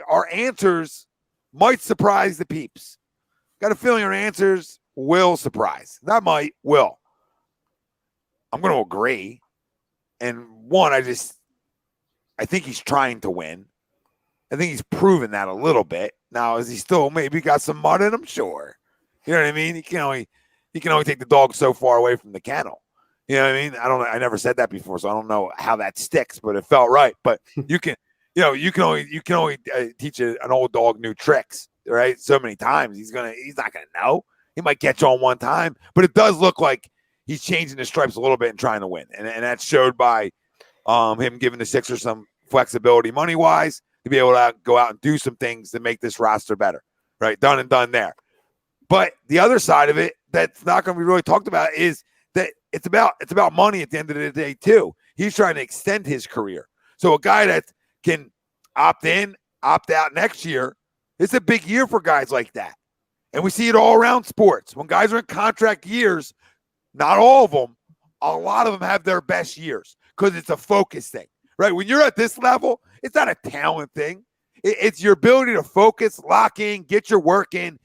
our answers might surprise the peeps. Got a feeling our answers will surprise. Not might, will. I'm going to agree. And one, I think he's trying to win. I think he's proven that a little bit. Now, is he still maybe got some mud in him? Sure. You know what I mean? He can only take the dog so far away from the kennel. You know what I mean? I never said that before, so I don't know how that sticks, but it felt right. But you can only teach an old dog new tricks, right? So many times he's not gonna know. He might catch on one time, but it does look like he's changing the stripes a little bit and trying to win, and that's showed by him giving the Sixers some flexibility money wise to be able to go out and do some things to make this roster better, right? Done and done there. But the other side of it that's not going to be really talked about is that it's about money at the end of the day too. He's trying to extend his career. So a guy that can opt in, opt out next year, it's a big year for guys like that. And we see it all around sports. When guys are in contract years, not all of them, a lot of them have their best years because it's a focus thing, right? When you're at this level, it's not a talent thing. It's your ability to focus, lock in, get your work in,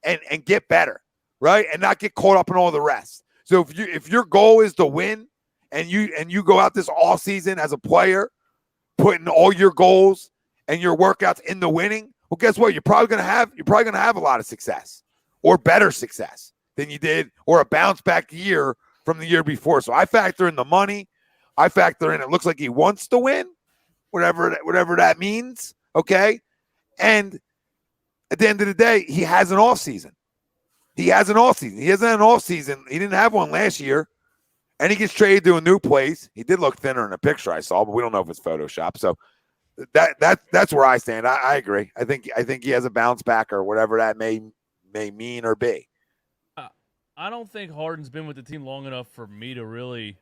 and get better, right? And not get caught up in all the rest. So if your goal is to win and you go out this all season as a player, putting all your goals and your workouts in the winning, well, guess what? You're probably gonna have a lot of success or better success than you did, or a bounce back year from the year before. So I factor in the money. I factor in it looks like he wants to win, whatever that means. Okay. And at the end of the day, he has an off season. He hasn't had an off season. He didn't have one last year. And he gets traded to a new place. He did look thinner in the picture I saw, but we don't know if it's Photoshop. So that's where I stand. I agree. I think he has a bounce back or whatever that may mean or be. I don't think Harden's been with the team long enough for me to really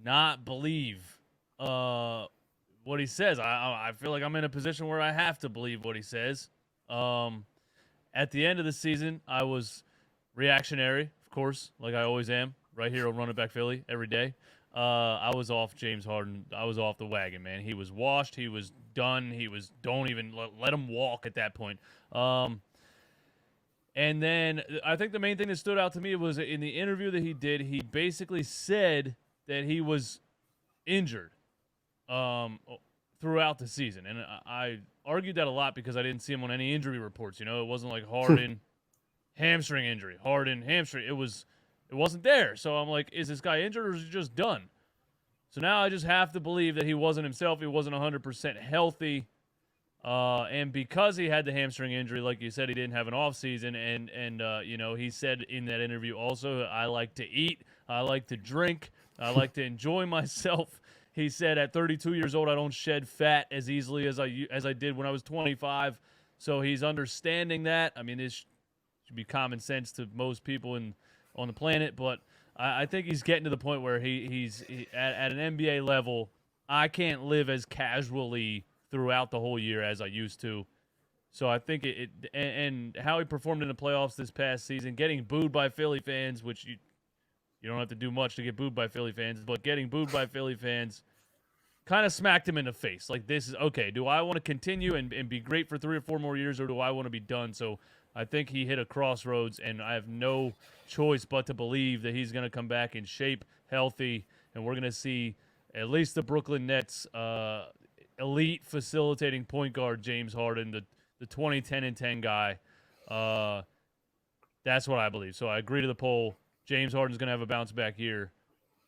not believe what he says. I feel like I'm in a position where I have to believe what he says. At the end of the season, I was reactionary, of course, like I always am, right here on Running Back Philly every day. I was off James Harden. I was off the wagon, man. He was washed. He was done. Don't even let him walk at that point. And then I think the main thing that stood out to me was in the interview that he did, he basically said that he was injured throughout the season. And I argued that a lot because I didn't see him on any injury reports. You know, it wasn't like Harden hamstring injury, Harden hamstring. It wasn't there. So I'm like, is this guy injured or is he just done? So now I just have to believe that he wasn't himself. He wasn't 100% healthy. And because he had the hamstring injury, like you said, he didn't have an off season. And you know, he said in that interview also, I like to eat, I like to drink, I like to enjoy myself. He said at 32 years old, I don't shed fat as easily as I did when I was 25. So he's understanding that. I mean, this should be common sense to most people on the planet, but I think he's getting to the point where he's at an NBA level. I can't live as casually throughout the whole year as I used to. So I think and how he performed in the playoffs this past season, getting booed by Philly fans, which you don't have to do much to get booed by Philly fans, but getting booed by Philly fans kind of smacked him in the face. Like, this is, okay, do I want to continue and be great for 3 or 4 more years, or do I want to be done? So I think he hit a crossroads, and I have no choice but to believe that he's going to come back in shape, healthy, and we're going to see at least the Brooklyn Nets elite facilitating point guard James Harden, the 20-10-10 guy. That's what I believe. So I agree to the poll. James Harden's going to have a bounce back year.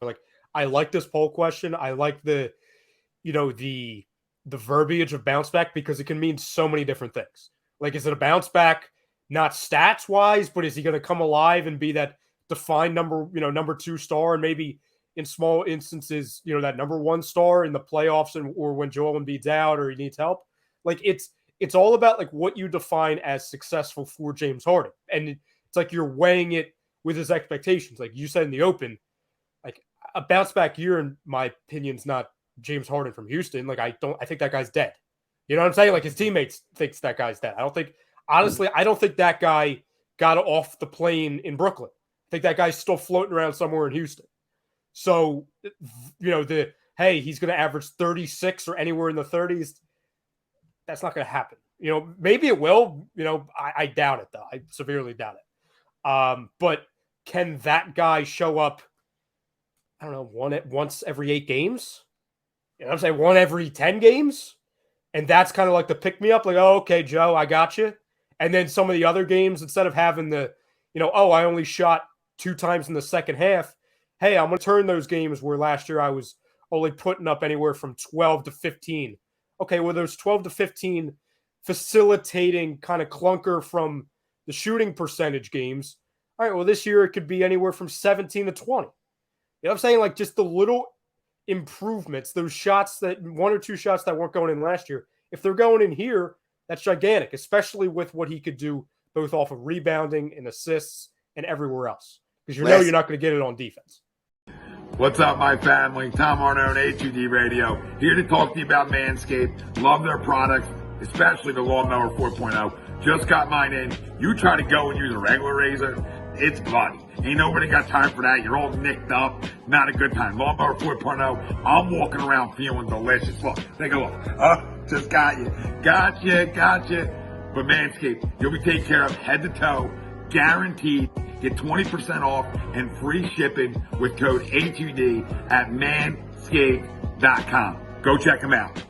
Like, I like this poll question. I like the verbiage of bounce back because it can mean so many different things. Like, is it a bounce back, not stats wise, but is he going to come alive and be that defined number 2 star, and maybe in small instances, that number 1 star in the playoffs or when Joel Embiid's out or he needs help? Like, it's all about like what you define as successful for James Harden. And it's like you're weighing it with his expectations. Like you said in the open, like a bounce back year, in my opinion, is not James Harden from Houston. Like I think that guy's dead. You know what I'm saying? Like his teammates thinks that guy's dead. I don't think that guy got off the plane in Brooklyn. I think that guy's still floating around somewhere in Houston. So, hey, he's going to average 36 or anywhere in the 30s. That's not going to happen. Maybe it will. I doubt it, though. I severely doubt it. But can that guy show up, I don't know, once every 8 games? I'm saying 1 every 10 games? And that's kind of like the pick-me-up. Like, oh, okay, Joe, I got you. And then some of the other games, instead of having the, I only shot 2 times in the second half. Hey, I'm going to turn those games where last year I was only putting up anywhere from 12 to 15. Okay, well, there's 12 to 15 facilitating kind of clunker from the shooting percentage games. All right, well, this year it could be anywhere from 17 to 20. You know what I'm saying? Like just the little improvements, those shots that 1 or 2 shots that weren't going in last year, if they're going in here, that's gigantic, especially with what he could do both off of rebounding and assists and everywhere else. Because you're not going to get it on defense. What's up, my family? Tom Arnone, HUD Radio, here to talk to you about Manscaped. Love their products, especially the Lawnmower 4.0. Just got mine in. You try to go and use a regular razor, it's bloody. Ain't nobody got time for that. You're all nicked up. Not a good time. Lawnmower 4.0, I'm walking around feeling delicious. Look, take a look. Just got you. Gotcha. But Manscaped, you'll be taken care of head to toe, guaranteed. Get 20% off and free shipping with code HUD at manscaped.com. Go check them out.